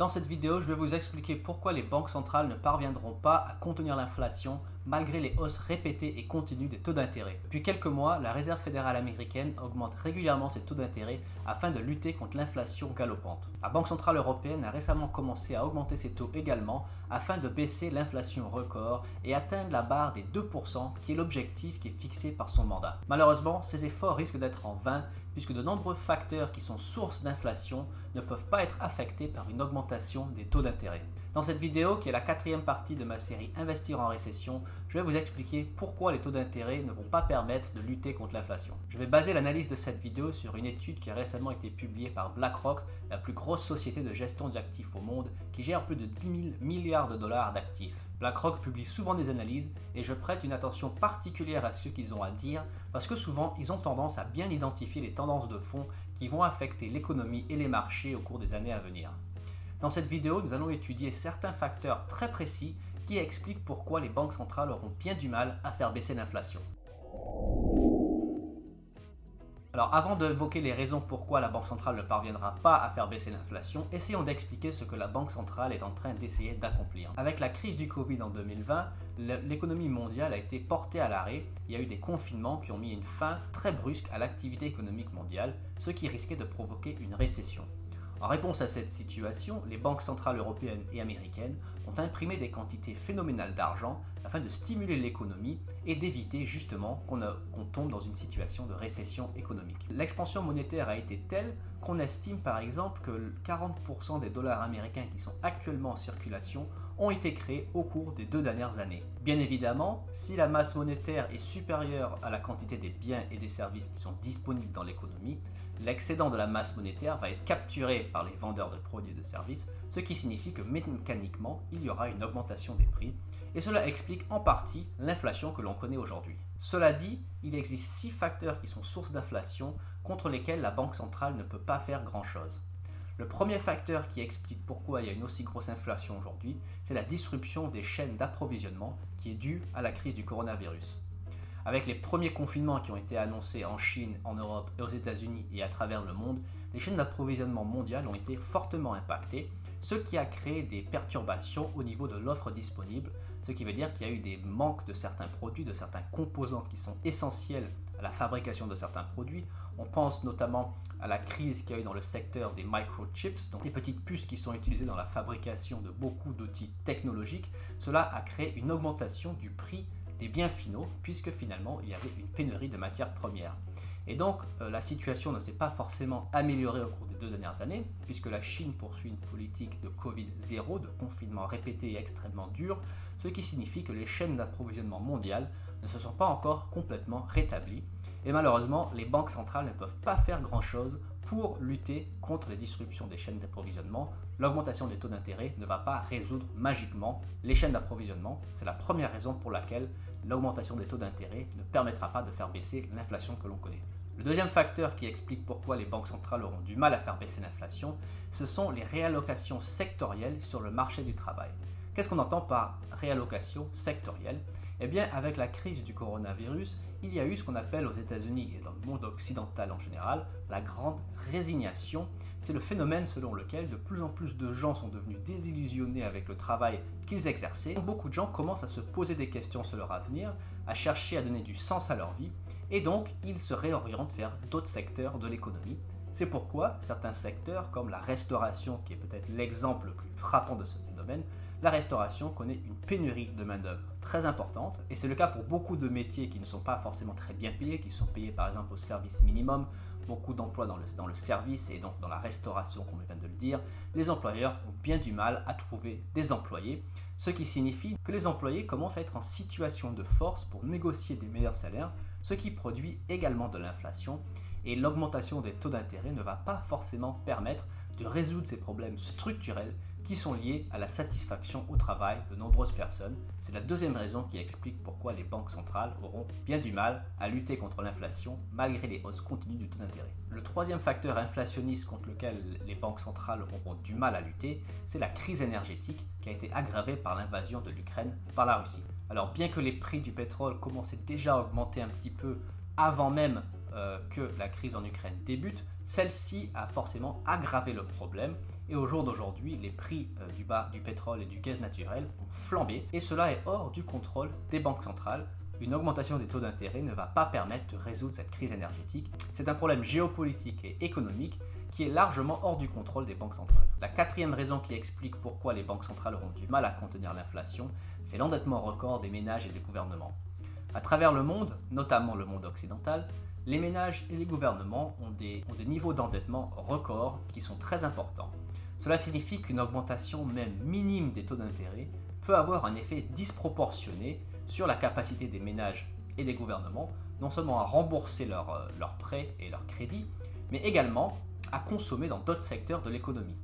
Dans cette vidéo, je vais vous expliquer pourquoi les banques centrales ne parviendront pas à contenir l'inflation malgré les hausses répétées et continues des taux d'intérêt. Depuis quelques mois, la Réserve fédérale américaine augmente régulièrement ses taux d'intérêt afin de lutter contre l'inflation galopante. La Banque centrale européenne a récemment commencé à augmenter ses taux également afin de baisser l'inflation record et atteindre la barre des 2% qui est l'objectif qui est fixé par son mandat. Malheureusement, ces efforts risquent d'être en vain puisque de nombreux facteurs qui sont sources d'inflation ne peuvent pas être affectés par une augmentation des taux d'intérêt. Dans cette vidéo, qui est la quatrième partie de ma série Investir en récession, je vais vous expliquer pourquoi les taux d'intérêt ne vont pas permettre de lutter contre l'inflation. Je vais baser l'analyse de cette vidéo sur une étude qui a récemment été publiée par BlackRock, la plus grosse société de gestion d'actifs au monde, qui gère plus de 10 000 milliards de dollars d'actifs. BlackRock publie souvent des analyses et je prête une attention particulière à ce qu'ils ont à dire parce que souvent ils ont tendance à bien identifier les tendances de fond qui vont affecter l'économie et les marchés au cours des années à venir. Dans cette vidéo, nous allons étudier certains facteurs très précis qui expliquent pourquoi les banques centrales auront bien du mal à faire baisser l'inflation. Alors avant d'évoquer les raisons pourquoi la Banque centrale ne parviendra pas à faire baisser l'inflation, essayons d'expliquer ce que la Banque centrale est en train d'essayer d'accomplir. Avec la crise du Covid en 2020, l'économie mondiale a été portée à l'arrêt. Il y a eu des confinements qui ont mis une fin très brusque à l'activité économique mondiale, ce qui risquait de provoquer une récession. En réponse à cette situation, les banques centrales européennes et américaines ont imprimé des quantités phénoménales d'argent afin de stimuler l'économie et d'éviter justement qu'on tombe dans une situation de récession économique. L'expansion monétaire a été telle qu'on estime par exemple que 40% des dollars américains qui sont actuellement en circulation ont été créés au cours des 2 dernières années. Bien évidemment, si la masse monétaire est supérieure à la quantité des biens et des services qui sont disponibles dans l'économie, l'excédent de la masse monétaire va être capturé par les vendeurs de produits et de services, ce qui signifie que mécaniquement, il y aura une augmentation des prix, et cela explique en partie l'inflation que l'on connaît aujourd'hui. Cela dit, il existe 6 facteurs qui sont sources d'inflation contre lesquels la Banque centrale ne peut pas faire grand-chose. Le premier facteur qui explique pourquoi il y a une aussi grosse inflation aujourd'hui, c'est la disruption des chaînes d'approvisionnement qui est due à la crise du coronavirus. Avec les premiers confinements qui ont été annoncés en Chine, en Europe et aux États-Unis et à travers le monde, les chaînes d'approvisionnement mondiales ont été fortement impactées, ce qui a créé des perturbations au niveau de l'offre disponible, ce qui veut dire qu'il y a eu des manques de certains produits, de certains composants qui sont essentiels à la fabrication de certains produits. On pense notamment à la crise qu'il y a eu dans le secteur des microchips, donc des petites puces qui sont utilisées dans la fabrication de beaucoup d'outils technologiques. Cela a créé une augmentation du prix des biens finaux, puisque finalement il y avait une pénurie de matières premières. Et donc la situation ne s'est pas forcément améliorée au cours des 2 dernières années, puisque la Chine poursuit une politique de Covid-0, de confinement répété et extrêmement dur, ce qui signifie que les chaînes d'approvisionnement mondiales ne se sont pas encore complètement rétablies. Et malheureusement, les banques centrales ne peuvent pas faire grand-chose pour lutter contre les disruptions des chaînes d'approvisionnement. L'augmentation des taux d'intérêt ne va pas résoudre magiquement les chaînes d'approvisionnement. C'est la première raison pour laquelle l'augmentation des taux d'intérêt ne permettra pas de faire baisser l'inflation que l'on connaît. Le deuxième facteur qui explique pourquoi les banques centrales auront du mal à faire baisser l'inflation, ce sont les réallocations sectorielles sur le marché du travail. Qu'est-ce qu'on entend par réallocation sectorielle ? Eh bien, avec la crise du coronavirus, il y a eu ce qu'on appelle aux États-Unis et dans le monde occidental en général, la grande résignation. C'est le phénomène selon lequel de plus en plus de gens sont devenus désillusionnés avec le travail qu'ils exerçaient. Beaucoup de gens commencent à se poser des questions sur leur avenir, à chercher à donner du sens à leur vie, et donc ils se réorientent vers d'autres secteurs de l'économie. C'est pourquoi certains secteurs, comme la restauration, qui est peut-être l'exemple le plus frappant de ce phénomène, la restauration connaît une pénurie de main-d'œuvre très importante, et c'est le cas pour beaucoup de métiers qui ne sont pas forcément très bien payés, qui sont payés par exemple au service minimum, beaucoup d'emplois dans le service et donc dans la restauration, comme je viens de le dire. Les employeurs ont bien du mal à trouver des employés, ce qui signifie que les employés commencent à être en situation de force pour négocier des meilleurs salaires, ce qui produit également de l'inflation, et l'augmentation des taux d'intérêt ne va pas forcément permettre de résoudre ces problèmes structurels qui sont liés à la satisfaction au travail de nombreuses personnes. C'est la deuxième raison qui explique pourquoi les banques centrales auront bien du mal à lutter contre l'inflation malgré les hausses continues du taux d'intérêt. Le troisième facteur inflationniste contre lequel les banques centrales auront du mal à lutter, c'est la crise énergétique qui a été aggravée par l'invasion de l'Ukraine par la Russie. Alors bien que les prix du pétrole commençaient déjà à augmenter un petit peu avant même que la crise en Ukraine débute, celle-ci a forcément aggravé le problème et au jour d'aujourd'hui, les prix du pétrole et du gaz naturel ont flambé et cela est hors du contrôle des banques centrales. Une augmentation des taux d'intérêt ne va pas permettre de résoudre cette crise énergétique. C'est un problème géopolitique et économique qui est largement hors du contrôle des banques centrales. La quatrième raison qui explique pourquoi les banques centrales auront du mal à contenir l'inflation, c'est l'endettement record des ménages et des gouvernements. À travers le monde, notamment le monde occidental, les ménages et les gouvernements ont des niveaux d'endettement records qui sont très importants. Cela signifie qu'une augmentation même minime des taux d'intérêt peut avoir un effet disproportionné sur la capacité des ménages et des gouvernements, non seulement à rembourser leurs prêts et leurs crédits, mais également à consommer dans d'autres secteurs de l'économie.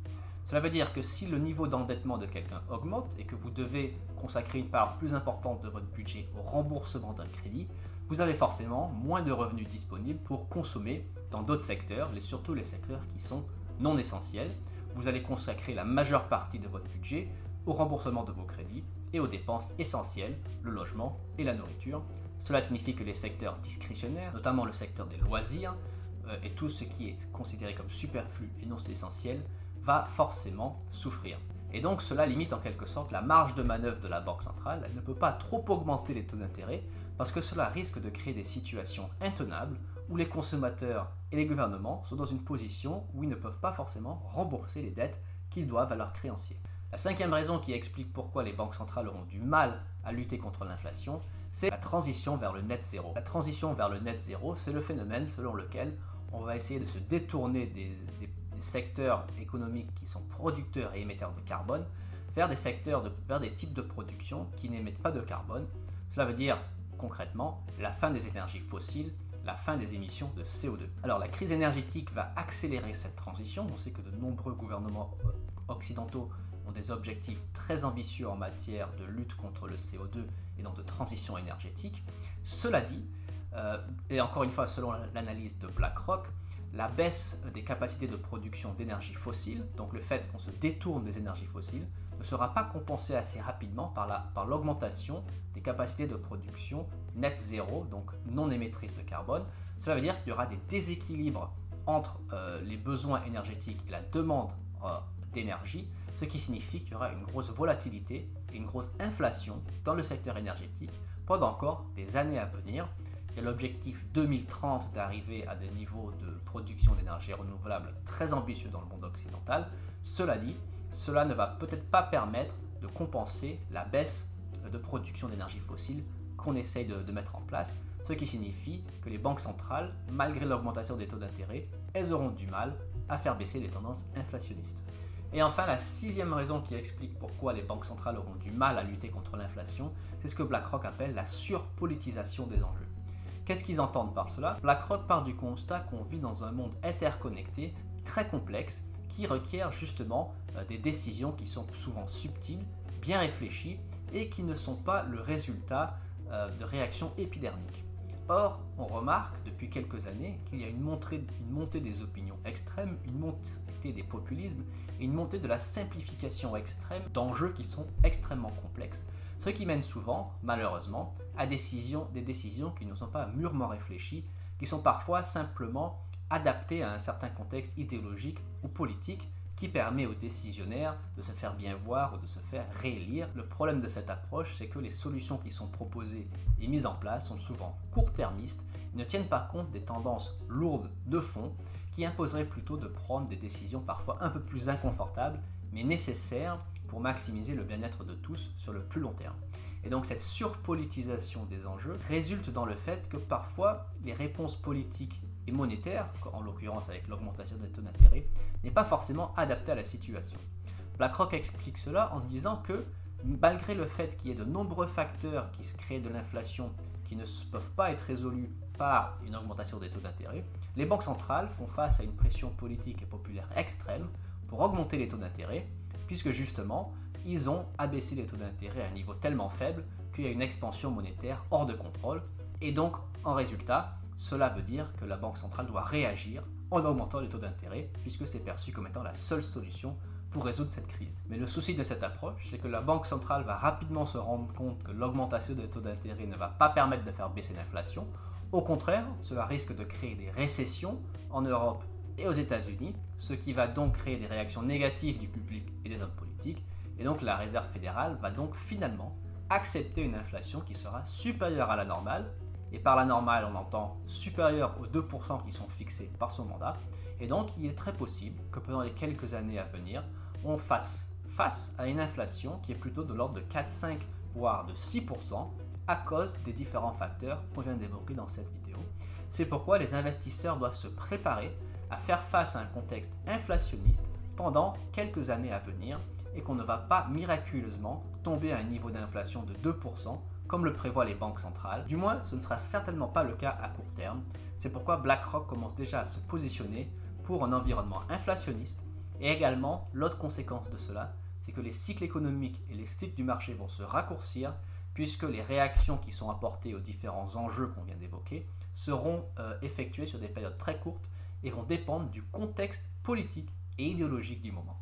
Cela veut dire que si le niveau d'endettement de quelqu'un augmente et que vous devez consacrer une part plus importante de votre budget au remboursement d'un crédit, vous avez forcément moins de revenus disponibles pour consommer dans d'autres secteurs, et surtout les secteurs qui sont non essentiels. Vous allez consacrer la majeure partie de votre budget au remboursement de vos crédits et aux dépenses essentielles, le logement et la nourriture. Cela signifie que les secteurs discrétionnaires, notamment le secteur des loisirs et tout ce qui est considéré comme superflu et non essentiel, va forcément souffrir. Et donc cela limite en quelque sorte la marge de manœuvre de la Banque centrale. Elle ne peut pas trop augmenter les taux d'intérêt parce que cela risque de créer des situations intenables où les consommateurs et les gouvernements sont dans une position où ils ne peuvent pas forcément rembourser les dettes qu'ils doivent à leurs créanciers. La cinquième raison qui explique pourquoi les banques centrales auront du mal à lutter contre l'inflation, c'est la transition vers le net zéro. La transition vers le net zéro, c'est le phénomène selon lequel on va essayer de se détourner des secteurs économiques qui sont producteurs et émetteurs de carbone vers vers des types de production qui n'émettent pas de carbone. Cela veut dire concrètement la fin des énergies fossiles, la fin des émissions de CO2. Alors la crise énergétique va accélérer cette transition. On sait que de nombreux gouvernements occidentaux ont des objectifs très ambitieux en matière de lutte contre le CO2 et donc de transition énergétique. Cela dit, et encore une fois selon l'analyse de BlackRock, la baisse des capacités de production d'énergie fossile, donc le fait qu'on se détourne des énergies fossiles, ne sera pas compensé assez rapidement par l'augmentation des capacités de production net zéro, donc non émettrices de carbone. Cela veut dire qu'il y aura des déséquilibres entre les besoins énergétiques et la demande d'énergie, ce qui signifie qu'il y aura une grosse volatilité et une grosse inflation dans le secteur énergétique pendant encore des années à venir. Il y a l'objectif 2030 d'arriver à des niveaux de production d'énergie renouvelable très ambitieux dans le monde occidental. Cela dit, cela ne va peut-être pas permettre de compenser la baisse de production d'énergie fossile qu'on essaye de mettre en place, ce qui signifie que les banques centrales, malgré l'augmentation des taux d'intérêt, elles auront du mal à faire baisser les tendances inflationnistes. Et enfin, la sixième raison qui explique pourquoi les banques centrales auront du mal à lutter contre l'inflation, c'est ce que BlackRock appelle la surpolitisation des enjeux. Qu'est-ce qu'ils entendent par cela? BlackRock part du constat qu'on vit dans un monde interconnecté, très complexe, qui requiert justement des décisions qui sont souvent subtiles, bien réfléchies et qui ne sont pas le résultat de réactions épidermiques. Or, on remarque depuis quelques années qu'il y a une montée des opinions extrêmes, une montée des populismes et une montée de la simplification extrême d'enjeux qui sont extrêmement complexes, ce qui mène souvent, malheureusement, à des décisions qui ne sont pas mûrement réfléchies, qui sont parfois simplement adaptées à un certain contexte idéologique ou politique qui permet aux décisionnaires de se faire bien voir ou de se faire réélire. Le problème de cette approche, c'est que les solutions qui sont proposées et mises en place sont souvent court-termistes et ne tiennent pas compte des tendances lourdes de fond qui imposeraient plutôt de prendre des décisions parfois un peu plus inconfortables, mais nécessaires pour maximiser le bien-être de tous sur le plus long terme. Et donc cette surpolitisation des enjeux résulte dans le fait que parfois les réponses politiques et monétaires, en l'occurrence avec l'augmentation des taux d'intérêt, n'est pas forcément adaptée à la situation. BlackRock explique cela en disant que malgré le fait qu'il y ait de nombreux facteurs qui se créent de l'inflation qui ne peuvent pas être résolus par une augmentation des taux d'intérêt, les banques centrales font face à une pression politique et populaire extrême pour augmenter les taux d'intérêt, puisque justement, ils ont abaissé les taux d'intérêt à un niveau tellement faible qu'il y a une expansion monétaire hors de contrôle. Et donc, en résultat, cela veut dire que la Banque centrale doit réagir en augmentant les taux d'intérêt, puisque c'est perçu comme étant la seule solution pour résoudre cette crise. Mais le souci de cette approche, c'est que la Banque centrale va rapidement se rendre compte que l'augmentation des taux d'intérêt ne va pas permettre de faire baisser l'inflation. Au contraire, cela risque de créer des récessions en Europe et aux États-Unis, ce qui va donc créer des réactions négatives du public et des hommes politiques, et donc la Réserve fédérale va donc finalement accepter une inflation qui sera supérieure à la normale, et par la normale on entend supérieure aux 2% qui sont fixés par son mandat, et donc il est très possible que pendant les quelques années à venir, on fasse face à une inflation qui est plutôt de l'ordre de 4, 5, voire de 6%, à cause des différents facteurs qu'on vient d'évoquer dans cette vidéo. C'est pourquoi les investisseurs doivent se préparer à faire face à un contexte inflationniste pendant quelques années à venir et qu'on ne va pas miraculeusement tomber à un niveau d'inflation de 2% comme le prévoient les banques centrales. Du moins, ce ne sera certainement pas le cas à court terme. C'est pourquoi BlackRock commence déjà à se positionner pour un environnement inflationniste. Et également, l'autre conséquence de cela, c'est que les cycles économiques et les cycles du marché vont se raccourcir puisque les réactions qui sont apportées aux différents enjeux qu'on vient d'évoquer seront effectuées sur des périodes très courtes et vont dépendre du contexte politique et idéologique du moment.